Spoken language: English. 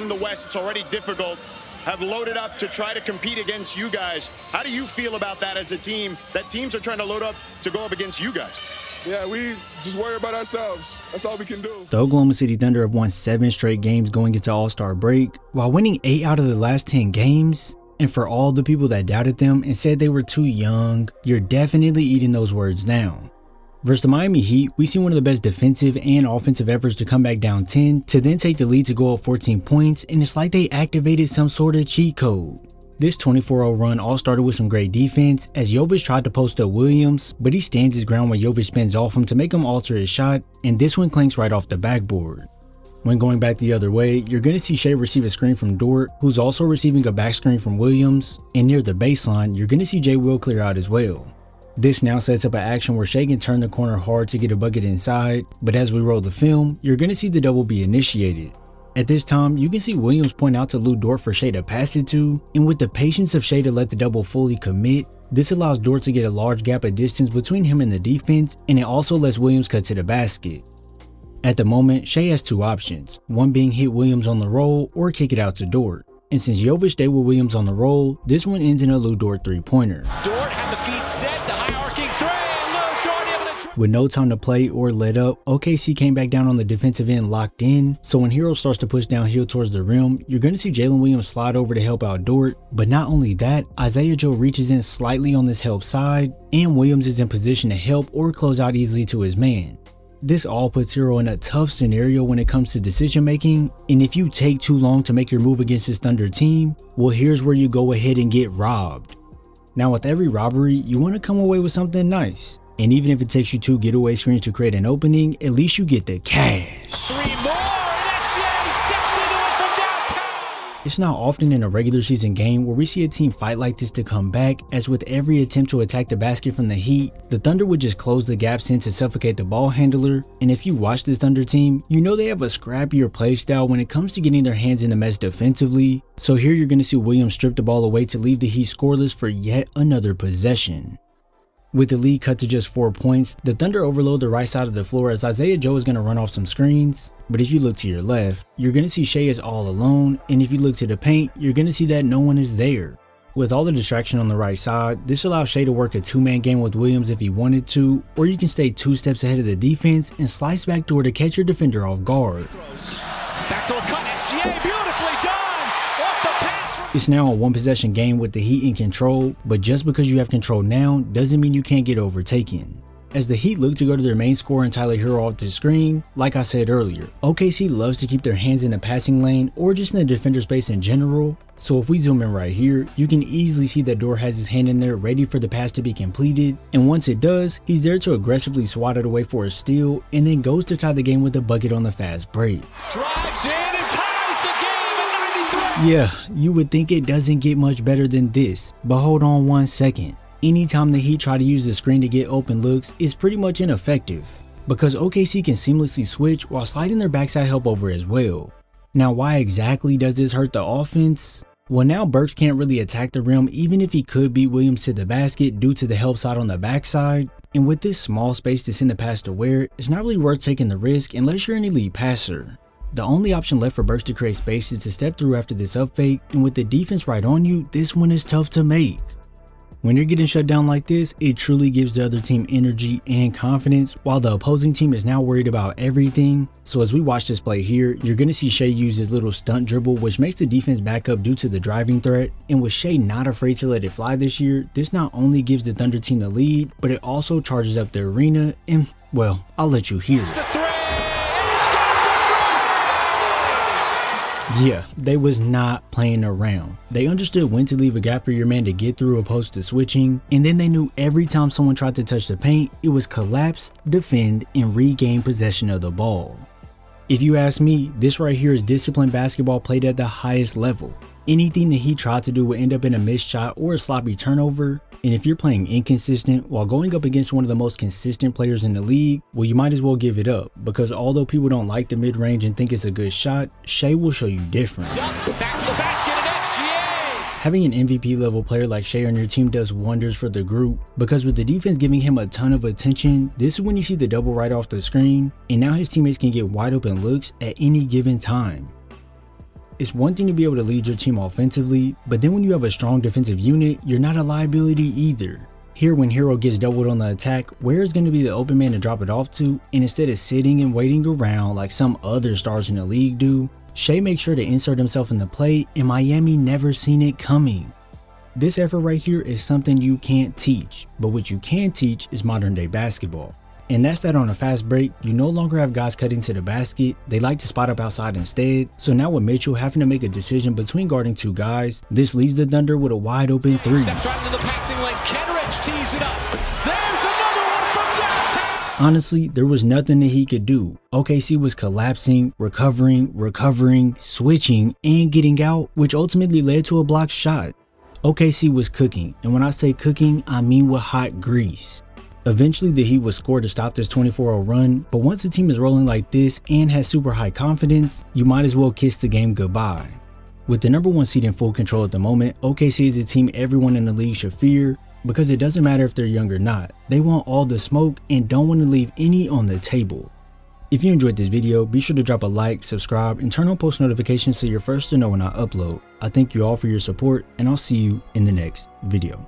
in the West, it's already difficult, have loaded up to try to compete against you guys. How do you feel about that as a team, that teams are trying to load up to go up against you guys? Yeah, we just worry about ourselves. That's all we can do. The Oklahoma City Thunder have won 7 straight games going into All-Star break, while winning 8 out of the last 10 games. And for all the people that doubted them and said they were too young, you're definitely eating those words now. Versus the Miami Heat, we see one of the best defensive and offensive efforts to come back down 10 to then take the lead to go up 14 points, and it's like they activated some sort of cheat code. This 24-0 run all started with some great defense as Jovic tried to post up Williams, but he stands his ground when Jovic spins off him to make him alter his shot, and this one clanks right off the backboard. When going back the other way, you're going to see Shai receive a screen from Dort, who's also receiving a back screen from Williams, and near the baseline, you're going to see Jay Will clear out as well. This now sets up an action where Shai can turn the corner hard to get a bucket inside, but as we roll the film, you're going to see the double be initiated. At this time, you can see Williams point out to Lou Dort for Shai to pass it to, and with the patience of Shai to let the double fully commit, this allows Dort to get a large gap of distance between him and the defense, and it also lets Williams cut to the basket. At the moment, Shai has 2 options, one being hit Williams on the roll or kick it out to Dort. And since Jovic stayed with Williams on the roll, this one ends in a Lou Dort 3-pointer. Dort had the feet set, the high arcing 3, and Lou Dort able to... With no time to play or let up, OKC came back down on the defensive end locked in, so when Hero starts to push downhill towards the rim, you're going to see Jalen Williams slide over to help out Dort, but not only that, Isaiah Joe reaches in slightly on this help side, and Williams is in position to help or close out easily to his man. This all puts Hero in a tough scenario when it comes to decision making, and if you take too long to make your move against this Thunder team, well, here's where you go ahead and get robbed. Now with every robbery, you want to come away with something nice, and even if it takes you 2 getaway screens to create an opening, at least you get the cash. 3 more, and SGA steps into it from downtown! It's not often in a regular season game where we see a team fight like this to come back, as with every attempt to attack the basket from the Heat, the Thunder would just close the gaps in to suffocate the ball handler, and if you watch this Thunder team, you know they have a scrappier play style when it comes to getting their hands in the mess defensively, so here you're going to see Williams strip the ball away to leave the Heat scoreless for yet another possession. With the lead cut to just 4 points, the Thunder overload the right side of the floor as Isaiah Joe is going to run off some screens, but if you look to your left, you're going to see Shai is all alone, and if you look to the paint, you're going to see that no one is there. With all the distraction on the right side, this allows Shai to work a 2-man game with Williams if he wanted to, or you can stay 2 steps ahead of the defense and slice backdoor to catch your defender off guard. Backdoor cut, SGA, beautifully done! Off the pass! It's now a 1-possession game with the Heat in control, but just because you have control now doesn't mean you can't get overtaken. As the Heat look to go to their main scorer and Tyler Hero off the screen, like I said earlier, OKC loves to keep their hands in the passing lane or just in the defender space in general, so if we zoom in right here, you can easily see that Dort has his hand in there ready for the pass to be completed, and once it does, he's there to aggressively swat it away for a steal, and then goes to tie the game with a bucket on the fast break. Drives in and ties the game at 93! Yeah, you would think it doesn't get much better than this, but hold on one second. Anytime the Heat try to use the screen to get open looks, it's pretty much ineffective, because OKC can seamlessly switch while sliding their backside help over as well. Now why exactly does this hurt the offense? Well, now Burks can't really attack the rim even if he could beat Williams to the basket due to the help side on the backside, and with this small space to send the pass to Ware, it's not really worth taking the risk unless you're an elite passer. The only option left for Burks to create space is to step through after this up fake, and with the defense right on you, this one is tough to make. When you're getting shut down like this, it truly gives the other team energy and confidence, while the opposing team is now worried about everything. So as we watch this play here, you're going to see Shai use his little stunt dribble, which makes the defense back up due to the driving threat. And with Shai not afraid to let it fly this year, this not only gives the Thunder team the lead, but it also charges up the arena, and well, I'll let you hear it. Yeah, they was not playing around. They understood when to leave a gap for your man to get through opposed to switching, and then they knew every time someone tried to touch the paint, it was collapse, defend, and regain possession of the ball. If you ask me, this right here is disciplined basketball played at the highest level. Anything that he tried to do would end up in a missed shot or a sloppy turnover, and if you're playing inconsistent while going up against one of the most consistent players in the league, well, you might as well give it up, because although people don't like the mid-range and think it's a good shot, Shai will show you different. Back to the basket and SGA! Having an MVP level player like Shai on your team does wonders for the group, because with the defense giving him a ton of attention, this is when you see the double right off the screen, and now his teammates can get wide open looks at any given time. it's one thing to be able to lead your team offensively, but then when you have a strong defensive unit, you're not a liability either. Here, when Hero gets doubled on the attack, where is going to be the open man to drop it off to? And instead of sitting and waiting around like some other stars in the league do, Shai makes sure to insert himself in the play, and Miami never seen it coming. This effort right here is something you can't teach, but what you can teach is modern day basketball. And that's that on a fast break, you no longer have guys cutting to the basket, they like to spot up outside instead. So now with Mitchell having to make a decision between guarding two guys, this leaves the Thunder with a wide open three. Steps right into the passing lane. Kenrich tees it up. There's another one from downtown. Honestly, there was nothing that he could do. OKC was collapsing, recovering, switching, and getting out, which ultimately led to a blocked shot. OKC was cooking, and when I say cooking, I mean with hot grease. Eventually the Heat would score to stop this 24-0 run, but once a team is rolling like this and has super high confidence, you might as well kiss the game goodbye. With the number 1 seed in full control at the moment, OKC is a team everyone in the league should fear, because it doesn't matter if they're young or not, they want all the smoke and don't want to leave any on the table. If you enjoyed this video, be sure to drop a like, subscribe, and turn on post notifications so you're first to know when I upload. I thank you all for your support, and I'll see you in the next video.